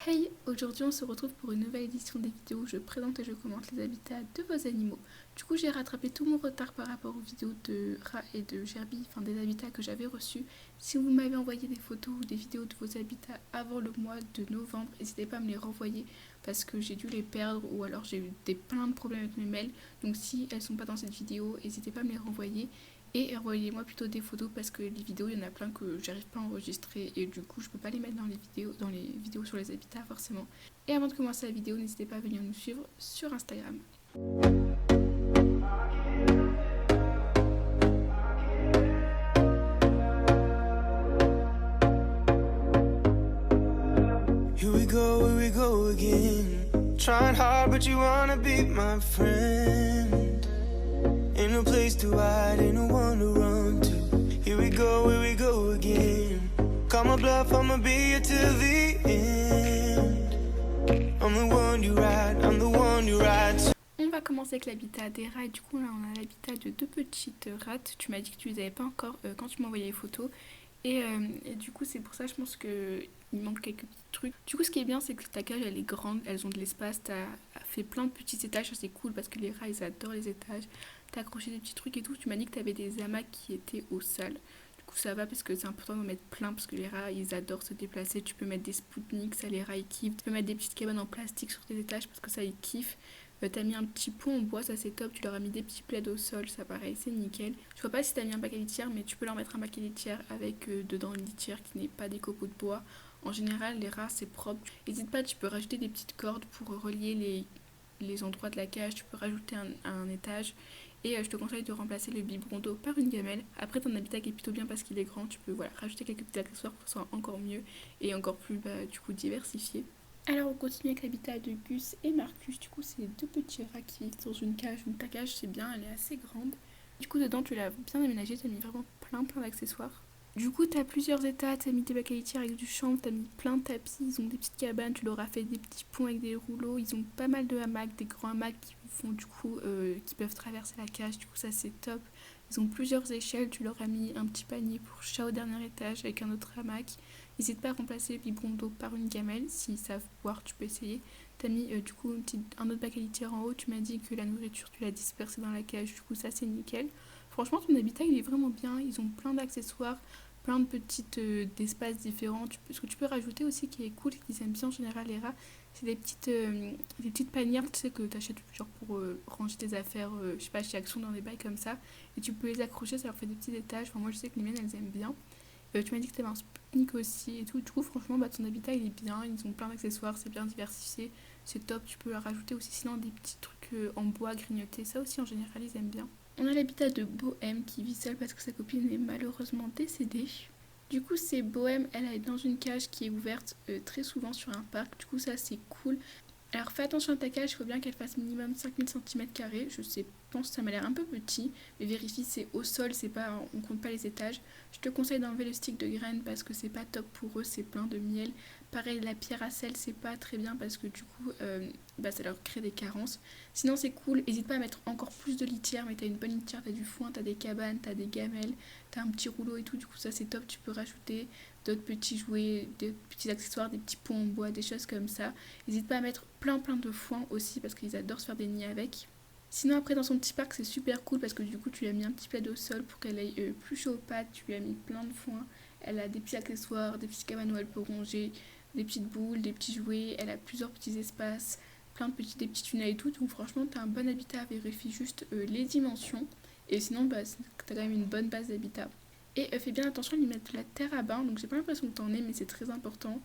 Hey, aujourd'hui on se retrouve pour une nouvelle édition des vidéos où je présente et je commente les habitats de vos animaux. Du coup j'ai rattrapé tout mon retard par rapport aux vidéos de rats et de gerbils, enfin des habitats que j'avais reçus. Si vous m'avez envoyé des photos ou des vidéos de vos habitats avant le mois de novembre, n'hésitez pas à me les renvoyer parce que j'ai dû les perdre ou alors j'ai eu plein de problèmes avec mes mails. Donc si elles sont pas dans cette vidéo, n'hésitez pas à me les renvoyer. Et envoyez-moi plutôt des photos parce que les vidéos, il y en a plein que j'arrive pas à enregistrer et du coup je peux pas les mettre dans les vidéos sur les habitats forcément. Et avant de commencer la vidéo, n'hésitez pas à venir nous suivre sur Instagram. Here we go again. Trying hard but you wanna be my friend. Ain't no place to hide, ain't no one to run to. Here we go again. Call my bluff, I'ma be here till the end. I'm the one you ride, I'm the one you ride to. On va commencer avec l'habitat des rats et du coup là on a l'habitat de deux petites rates. Tu m'as dit que tu les avais pas encore quand tu m'envoyais les photos. Et du coup c'est pour ça je pense qu'il manque quelques petits trucs. Du coup ce qui est bien c'est que ta cage elle est grande, elles ont de l'espace, t'as fait plein de petits étages, ça c'est cool parce que les rats ils adorent les étages. T'as accroché des petits trucs et tout, tu m'as dit que t'avais des hamacs qui étaient au sol. Du coup ça va parce que c'est important d'en mettre plein parce que les rats ils adorent se déplacer. Tu peux mettre des spoutniks, ça les rats ils kiffent. Tu peux mettre des petites cabanes en plastique sur tes étages parce que ça ils kiffent. T'as mis un petit pont en bois, ça c'est top. Tu leur as mis des petits plaids au sol, ça pareil, c'est nickel. Je vois pas si t'as mis un bac à litière, mais tu peux leur mettre un bac à litière avec dedans une litière qui n'est pas des copeaux de bois. En général, les rats c'est propre. N'hésite pas, tu peux rajouter des petites cordes pour relier les endroits de la cage. Tu peux rajouter un étage. Et je te conseille de remplacer le biberon d'eau par une gamelle. Après, ton habitat qui est plutôt bien parce qu'il est grand, tu peux rajouter quelques petits accessoires pour que ce soit encore mieux et encore plus du coup diversifié. Alors on continue avec l'habitat de Gus et Marcus. Du coup c'est deux petits rats qui vivent dans une cage. Donc ta cage c'est bien, elle est assez grande. Du coup dedans tu l'as bien aménagé, tu as mis vraiment plein d'accessoires. Du coup t'as plusieurs états, t'as mis des bacs à litière avec du chanvre, t'as mis plein de tapis, ils ont des petites cabanes, tu leur as fait des petits ponts avec des rouleaux, ils ont pas mal de hamacs, des grands hamacs qui font du coup qui peuvent traverser la cage, du coup ça c'est top. Ils ont plusieurs échelles, tu leur as mis un petit panier pour chat au dernier étage avec un autre hamac. N'hésite pas à remplacer le biberon d'eau par une gamelle, s'ils savent boire tu peux essayer. T'as mis du coup un autre bac à litière en haut, tu m'as dit que la nourriture tu l'as dispersée dans la cage, du coup ça c'est nickel. Franchement ton habitat il est vraiment bien, ils ont plein d'accessoires, plein de petites d'espaces différents. Ce que tu peux rajouter aussi qui est cool, qu'ils aiment bien en général les rats, c'est des petites panières tu sais, que tu achètes genre pour ranger tes affaires, je sais pas, chez Action dans des bails comme ça. Et tu peux les accrocher, ça leur fait des petits étages. Enfin, moi je sais que les miennes elles aiment bien. Tu m'as dit que tu avais un Sputnik aussi et tout. Du coup, franchement, ton habitat il est bien. Ils ont plein d'accessoires, c'est bien diversifié. C'est top. Tu peux leur rajouter aussi sinon des petits trucs en bois grignotés. Ça aussi, en général, ils aiment bien. On a l'habitat de Bohème qui vit seule parce que sa copine est malheureusement décédée. Du coup, c'est Bohème, elle est dans une cage qui est ouverte très souvent sur un parc. Du coup, ça c'est cool. Alors fais attention à ta cage, il faut bien qu'elle fasse minimum 5000 cm². Je pense que ça m'a l'air un peu petit, mais vérifie, c'est au sol, c'est pas, on compte pas les étages. Je te conseille d'enlever le stick de graines parce que c'est pas top pour eux, c'est plein de miel. Pareil, la pierre à sel, c'est pas très bien parce que du coup, ça leur crée des carences. Sinon, c'est cool, n'hésite pas à mettre encore plus de litière, mais t'as une bonne litière, t'as du foin, t'as des cabanes, t'as des gamelles, t'as un petit rouleau et tout, du coup, ça c'est top, tu peux rajouter d'autres petits jouets, des petits accessoires, des petits ponts en bois, des choses comme ça. N'hésite pas à mettre plein de foin aussi parce qu'ils adorent se faire des nids avec. Sinon après dans son petit parc c'est super cool parce que du coup tu lui as mis un petit plaid au sol pour qu'elle aille plus chaud aux pattes, tu lui as mis plein de foin, elle a des petits accessoires, des petits cabanes où elle peut ronger, des petites boules, des petits jouets, elle a plusieurs petits espaces, des petits tunnels et tout, donc franchement t'as un bon habitat, vérifie juste les dimensions et sinon t'as quand même une bonne base d'habitat. Et fais bien attention à lui mettre de la terre à bain, donc j'ai pas l'impression que t'en aies mais c'est très important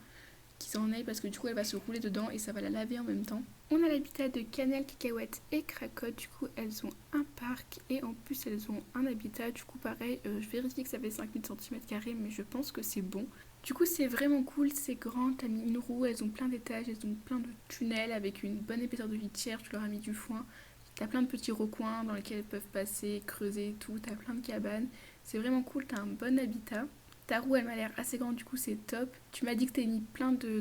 qu'ils en aillent parce que du coup elle va se rouler dedans et ça va la laver en même temps. On a l'habitat de Cannelle, Cacahuète et Cracotte, du coup elles ont un parc et en plus elles ont un habitat, du coup pareil, je vérifie que ça fait 5000 cm² mais je pense que c'est bon. Du coup c'est vraiment cool, c'est grand, t'as mis une roue, elles ont plein d'étages, elles ont plein de tunnels avec une bonne épaisseur de litière, tu leur as mis du foin. T'as plein de petits recoins dans lesquels elles peuvent passer, creuser et tout, t'as plein de cabanes. C'est vraiment cool, t'as un bon habitat. Ta roue, elle m'a l'air assez grande, du coup, c'est top. Tu m'as dit que t'as mis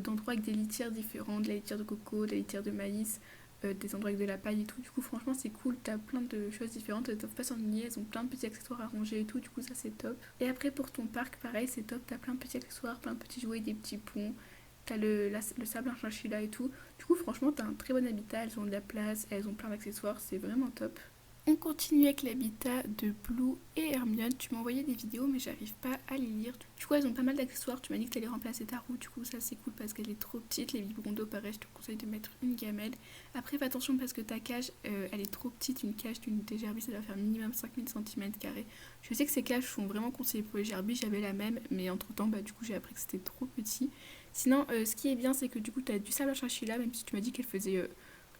d'endroits avec des litières différentes, de la litière de coco, de la litière de maïs, des endroits avec de la paille et tout. Du coup, franchement, c'est cool. T'as plein de choses différentes. Elles doivent pas s'ennuyer. Elles ont plein de petits accessoires à ranger et tout. Du coup, ça, c'est top. Et après, pour ton parc, pareil, c'est top. T'as plein de petits accessoires, plein de petits jouets, des petits ponts. t'as le sable en chinchilla et tout. Du coup, franchement, t'as un très bon habitat. Elles ont de la place, elles ont plein d'accessoires, c'est vraiment top. On continue avec l'habitat de Blue et Hermione. Tu m'as envoyé des vidéos, mais j'arrive pas à les lire. Du coup, elles ont pas mal d'accessoires. Tu m'as dit que t'allais remplacer ta roue. Du coup, ça c'est cool parce qu'elle est trop petite. Les biberons d'eau, pareil, je te conseille de mettre une gamelle. Après, fais attention parce que ta cage, elle est trop petite. Une cage d'une des gerbilles, ça doit faire minimum 5000 cm². Je sais que ces cages sont vraiment conseillées pour les gerbilles. J'avais la même, mais entre temps, du coup, j'ai appris que c'était trop petit. Sinon, ce qui est bien, c'est que du coup, t'as du sable à chinchilla, même si tu m'as dit qu'elle faisait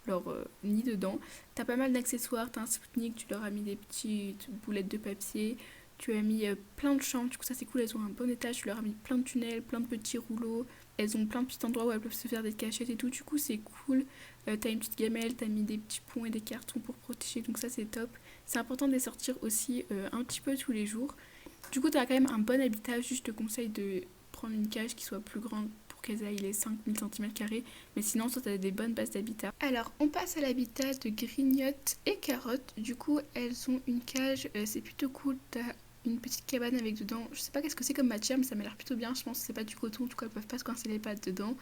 leur nid dedans. T'as pas mal d'accessoires, t'as un Spoutnik, tu leur as mis des petites boulettes de papier, tu as mis plein de chambres, du coup ça c'est cool, elles ont un bon étage, tu leur as mis plein de tunnels, plein de petits rouleaux, elles ont plein de petits endroits où elles peuvent se faire des cachettes et tout, du coup c'est cool. T'as une petite gamelle, t'as mis des petits ponts et des cartons pour protéger, donc ça c'est top. C'est important de les sortir aussi un petit peu tous les jours. Du coup t'as quand même un bon habitat, juste je te conseille de prendre une cage qui soit plus grande qu'elles aillent les 5000 cm², mais sinon, ça t'as des bonnes bases d'habitat. Alors, on passe à l'habitat de Grignotte et Carotte. Du coup, elles ont une cage, c'est plutôt cool. T'as une petite cabane avec dedans, je sais pas qu'est-ce que c'est comme matière, mais ça m'a l'air plutôt bien. Je pense que c'est pas du coton, en tout cas, elles peuvent pas se coincer les pattes dedans.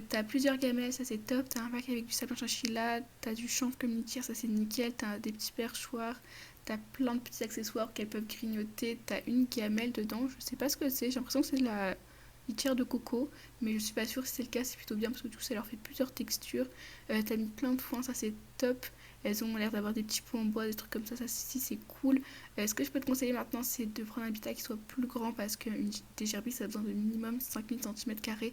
T'as plusieurs gamelles, ça c'est top. T'as un bac avec du sable en chinchilla, t'as du chanvre comme litière, ça c'est nickel. T'as des petits perchoirs. T'as plein de petits accessoires qu'elles peuvent grignoter. T'as une gamelle dedans, je sais pas ce que c'est. J'ai l'impression que c'est de la litière de coco, mais je suis pas sûre si c'est le cas, c'est plutôt bien parce que du coup ça leur fait plusieurs textures. T'as mis plein de foin, ça c'est top. Elles ont l'air d'avoir des petits pots en bois, des trucs comme ça si c'est cool. Ce que je peux te conseiller maintenant, c'est de prendre un habitat qui soit plus grand parce que des gerbilles ça a besoin de minimum 5000 cm²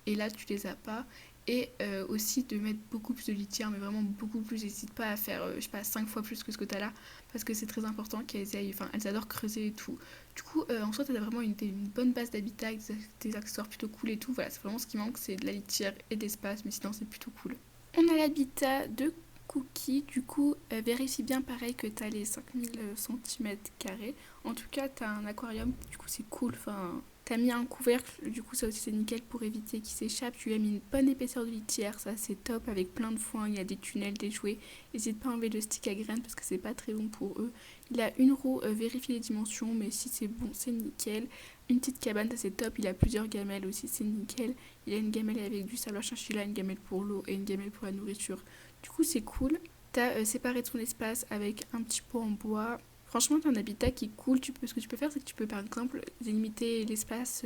et là tu les as pas. Et aussi de mettre beaucoup plus de litière, mais vraiment beaucoup plus. N'hésite pas à faire, je sais pas, 5 fois plus que ce que tu as là, parce que c'est très important qu'elles aillent, enfin, elles adorent creuser et tout. Du coup, en soi, tu as vraiment une bonne base d'habitat avec des accessoires plutôt cool et tout. Voilà, c'est vraiment ce qui manque, c'est de la litière et d'espace, mais sinon, c'est plutôt cool. On a l'habitat de Cookie, du coup, vérifie bien pareil que tu as les 5000 cm². En tout cas, tu as un aquarium, du coup, c'est cool, enfin. T'as mis un couvercle, du coup ça aussi c'est nickel pour éviter qu'il s'échappe. Tu lui as mis une bonne épaisseur de litière, ça c'est top avec plein de foin, il y a des tunnels, des jouets. N'hésite pas à enlever le stick à graines parce que c'est pas très bon pour eux. Il a une roue, vérifie les dimensions, mais si c'est bon c'est nickel. Une petite cabane, ça c'est top, il a plusieurs gamelles aussi, c'est nickel. Il a une gamelle avec du sable à chinchilla, une gamelle pour l'eau et une gamelle pour la nourriture. Du coup c'est cool. T'as séparé ton espace avec un petit pot en bois. Franchement, t'as un habitat qui est cool. Ce que tu peux faire, c'est que tu peux par exemple délimiter l'espace,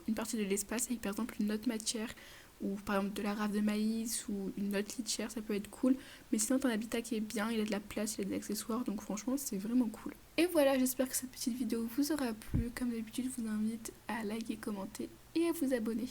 une partie de l'espace avec par exemple une autre matière ou par exemple de la rave de maïs ou une autre litière, ça peut être cool. Mais sinon, t'as un habitat qui est bien, il a de la place, il a des accessoires, donc franchement, c'est vraiment cool. Et voilà, j'espère que cette petite vidéo vous aura plu. Comme d'habitude, je vous invite à liker, commenter et à vous abonner.